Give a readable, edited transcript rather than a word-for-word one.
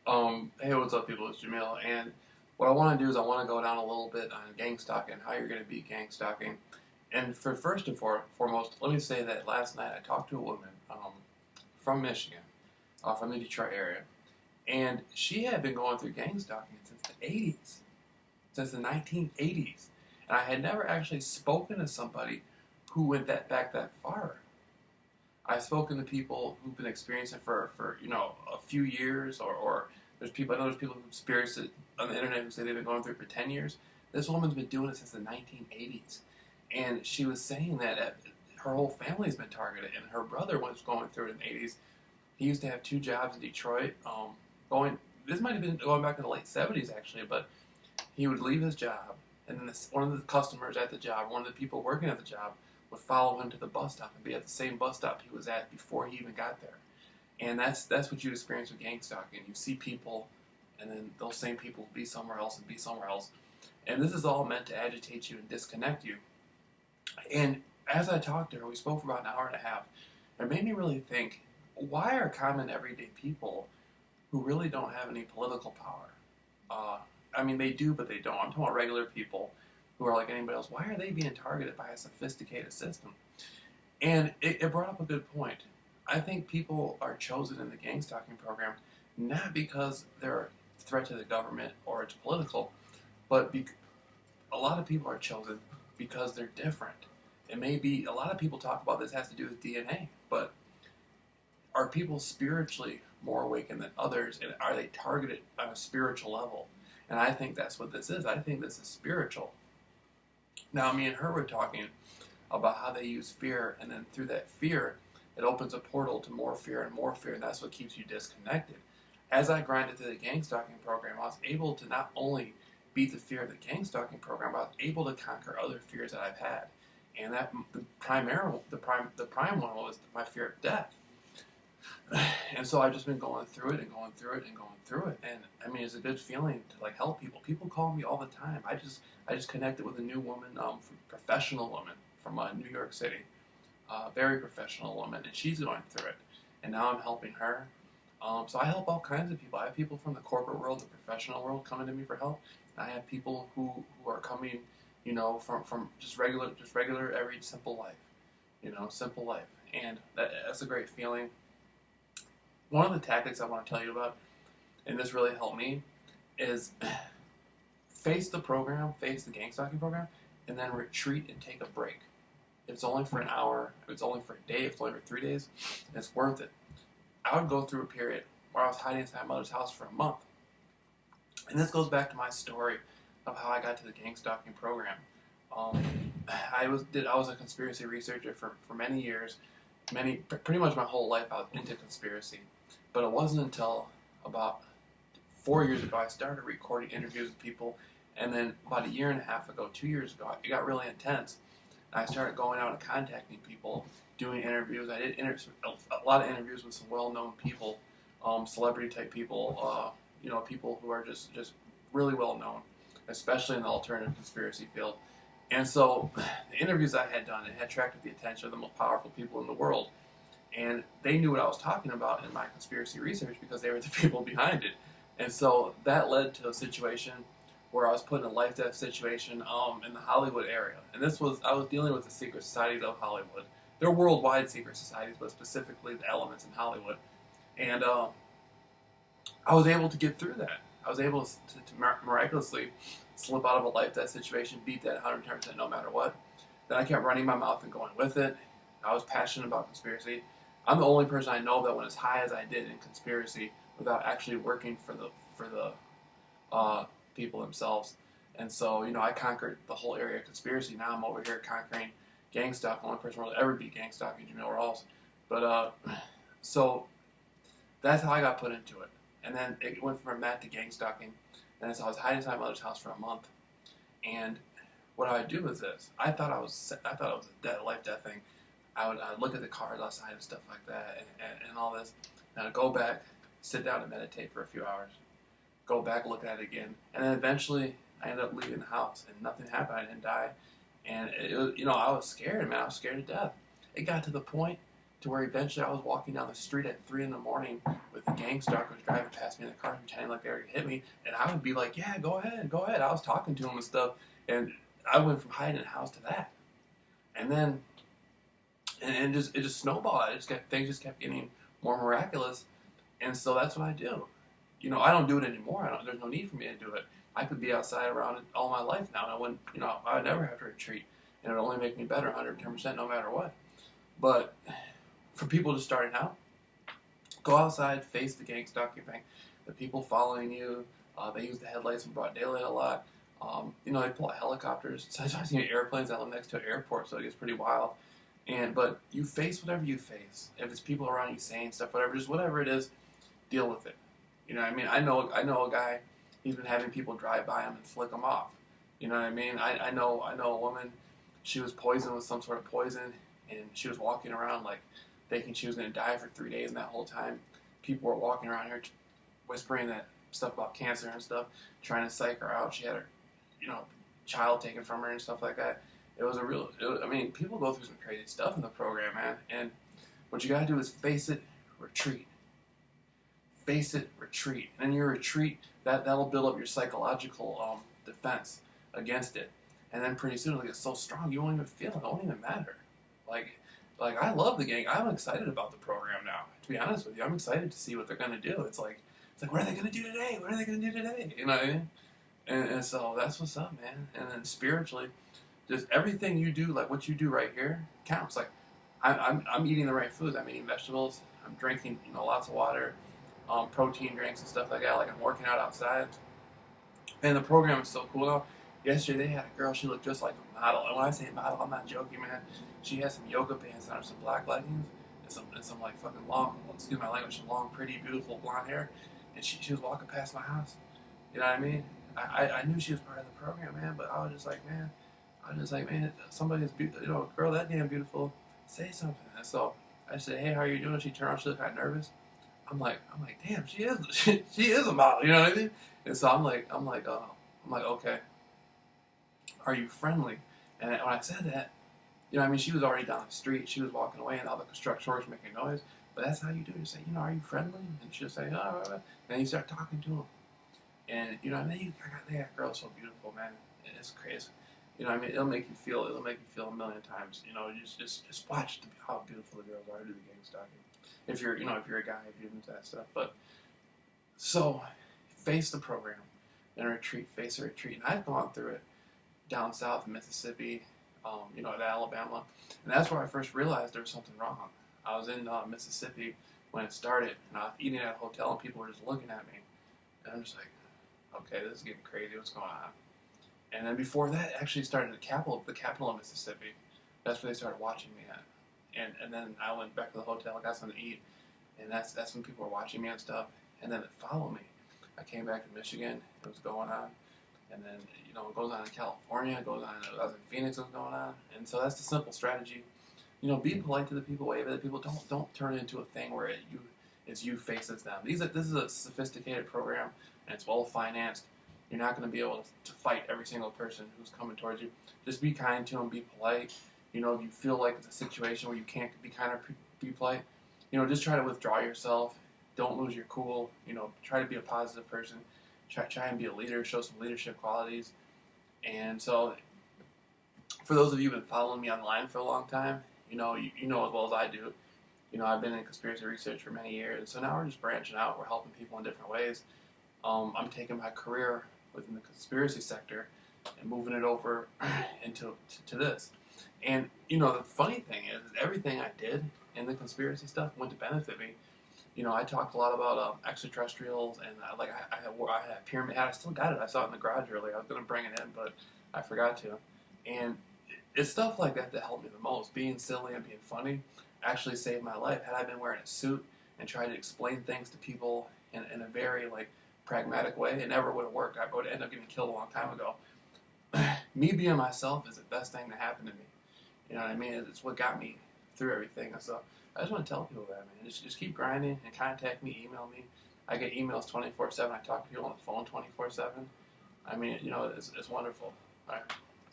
Hey, what's up, people? It's Jameel, and what I want to do is I want to go down a little bit on gang stalking, how you're going to beat gang stalking. And for first and foremost, let me say that last night I talked to a woman from Michigan, from the Detroit area, and she had been going through gang stalking since the 80s, since the 1980s, and I had never actually spoken to somebody who went back that far. I've spoken to people who've been experiencing for a few years, or I know there's people who've experienced it on the internet who say they've been going through it for 10 years. This woman's been doing it since the 1980s, and she was saying that her whole family's been targeted, and her brother was going through it in the 80s. He used to have two jobs in Detroit. This might have been going back to the late 70s actually, but he would leave his job, and then one of the customers at the job, one of the people working at the job, would follow him to the bus stop and be at the same bus stop he was at before he even got there. And that's what you experience with gang stalking. You see people, and then those same people will be somewhere else and be somewhere else. And this is all meant to agitate you and disconnect you. And as I talked to her, we spoke for about an hour and a half. It made me really think, why are common everyday people who really don't have any political power? I mean, they do, but they don't. I'm talking about regular people who are like anybody else. Why are they being targeted by a sophisticated system? And it brought up a good point. I think people are chosen in the gang stalking program not because they're a threat to the government or it's political, but a lot of people are chosen because they're different. It may be, a lot of people talk about this has to do with DNA, but are people spiritually more awakened than others, and are they targeted on a spiritual level? And I think that's what this is. I think this is spiritual. Now, me and her were talking about how they use fear, and then through that fear, it opens a portal to more fear, and that's what keeps you disconnected. As I grinded through the gang stalking program, I was able to not only beat the fear of the gang stalking program, but I was able to conquer other fears that I've had. And that the prime one was my fear of death. And so I've just been going through it and going through it and going through it. And I mean, it's a good feeling to like help people. People call me all the time. I just connected with a new woman, professional woman from New York City, very professional woman, and she's going through it. And now I'm helping her. So I help all kinds of people. I have people from the corporate world, the professional world, coming to me for help. And I have people who are coming, from just regular, every simple life, simple life. And that's a great feeling. One of the tactics I want to tell you about, and this really helped me, is face the gang stalking program, and then retreat and take a break. If it's only for an hour, if it's only for a day, if it's only for 3 days, it's worth it. I would go through a period where I was hiding inside my mother's house for a month. And this goes back to my story of how I got to the gang stalking program. I was a conspiracy researcher for many years, pretty much my whole life I was into conspiracy. But it wasn't until about 4 years ago I started recording interviews with people, and then about a year and a half ago, 2 years ago, it got really intense. I started going out and contacting people, doing interviews. I did a lot of interviews with some well-known people, celebrity-type people, people who are just really well-known, especially in the alternative conspiracy field. And so the interviews I had done, it had attracted the attention of the most powerful people in the world. And they knew what I was talking about in my conspiracy research because they were the people behind it. And so that led to a situation where I was put in a life-death situation in the Hollywood area. And I was dealing with the secret societies of Hollywood. They're worldwide secret societies, but specifically the elements in Hollywood. And I was able to get through that. I was able to miraculously slip out of a life-death situation, beat that 110% no matter what. Then I kept running my mouth and going with it. I was passionate about conspiracy. I'm the only person I know that went as high as I did in conspiracy without actually working for the people themselves. And so, I conquered the whole area of conspiracy. Now I'm over here conquering gang stalking. The only person who will ever be gang stalking, JAMEEL RAWLS. But so that's how I got put into it. And then it went from that to gang stalking. And so I was hiding inside my mother's house for a month. And what I would do is this: I thought it was a life-death thing. I would look at the cars outside and stuff like that, and all this. And I'd go back, sit down and meditate for a few hours. Go back, look at it again, and then eventually I ended up leaving the house, and nothing happened. I didn't die, and it was, I was scared, man. I was scared to death. It got to the point to where eventually I was walking down the street at 3 in the morning with the gang stalkers driving past me in the car pretending like they were going to hit me, and I would be like, yeah, go ahead, go ahead. I was talking to them and stuff, and I went from hiding in the house to that. And then, and it just snowballed. Things just kept getting more miraculous, and so that's what I do. You know, I don't do it anymore. There's no need for me to do it. I could be outside around it all my life now, and I wouldn't, you know, I would never have to retreat, and it would only make me better 110% no matter what. But for people just starting out, go outside, face the gang stalking thing. The people following you, they use the headlights in broad daylight a lot. You know, they pull out helicopters. Sometimes I've seen airplanes that live next to an airport, so it gets pretty wild. But you face whatever you face. If it's people around you saying stuff, whatever, just whatever it is, deal with it. You know what I mean? I know a guy. He's been having people drive by him and flick him off. You know what I mean? I know a woman. She was poisoned with some sort of poison, and she was walking around like thinking she was going to die for 3 days, and that whole time, people were walking around here whispering that stuff about cancer and stuff, trying to psych her out. She had her, you know, child taken from her and stuff like that. I mean, people go through some crazy stuff in the program, man. And what you gotta do is face it, retreat. Face it, retreat. And in your retreat, that'll build up your psychological defense against it. And then pretty soon it'll get so strong you won't even feel it. It won't even matter. Like I love the gang. I'm excited about the program now. To be honest with you, I'm excited to see what they're gonna do. It's like, what are they gonna do today? What are they gonna do today? You know what I mean? And so that's what's up, man. And then spiritually, just everything you do, like what you do right here, counts. Like I'm eating the right foods. I'm eating vegetables. I'm drinking, you know, lots of water, protein drinks and stuff like that. Like I'm working out outside. And the program is so cool now. Yesterday they had a girl. She looked just like a model. And when I say model, I'm not joking, man. She had some yoga pants on, some black leggings, and some like fucking long, excuse my language, long, pretty, beautiful blonde hair. And she was walking past my house. You know what I mean? I knew she was part of the program, man. But I was just like, man, somebody's beautiful, you know, girl that damn beautiful, say something. And so I said, hey, how are you doing? She turned around, she looked kind of nervous. I'm like, damn, she is a model, you know what I mean? And so I'm like, okay, are you friendly? And when I said that, you know, I mean, she was already down the street, she was walking away, and all the construction workers making noise. But that's how you do it. You say, you know, are you friendly? And she'll say, oh, and then you start talking to them. And you know, that girl's so beautiful, man. It's crazy. You know, I mean, it'll make you feel a million times. You know, just watch how beautiful the girls are who do the gang stalking. If you're a guy, if you're into that stuff. But so face the program and retreat, face a retreat. And I've gone through it down south in Mississippi, you know, at Alabama, and that's where I first realized there was something wrong. I was in Mississippi when it started, and I was eating at a hotel, and people were just looking at me, and I'm just like, okay, this is getting crazy. What's going on? And then before that, actually started the capital of Mississippi. That's where they started watching me at. And then I went back to the hotel, got something to eat, and that's when people were watching me and stuff. And then it followed me. I came back to Michigan. It was going on. And then, you know, it goes on in California. It goes on. I was in Phoenix. It was going on. And so that's the simple strategy. You know, be polite to the people, wave at the people. Don't turn it into a thing where it's you faces them. This is a sophisticated program, and it's well financed. You're not going to be able to fight every single person who's coming towards you. Just be kind to them, be polite. You know, if you feel like it's a situation where you can't be kind or be polite, you know, just try to withdraw yourself. Don't lose your cool. You know, try to be a positive person. Try and be a leader. Show some leadership qualities. And so, for those of you who've been following me online for a long time, you know as well as I do. You know, I've been in conspiracy research for many years, and so now we're just branching out. We're helping people in different ways. I'm taking my career within the conspiracy sector and moving it over into this. And, you know, the funny thing is everything I did in the conspiracy stuff went to benefit me. You know, I talked a lot about extraterrestrials, and I had a pyramid hat. I still got it. I saw it in the garage earlier. I was going to bring it in, but I forgot to. And it's stuff like that helped me the most. Being silly and being funny actually saved my life. Had I been wearing a suit and tried to explain things to people in a very, like, pragmatic way, it never would have worked. I would end up getting killed a long time ago. Me being myself is the best thing to happen to me. You know what I mean? It's what got me through everything. And so I just want to tell people that, man. Just keep grinding and contact me, email me. I get emails 24/7. I talk to people on the phone 24/7. I mean, you know, it's wonderful. All right.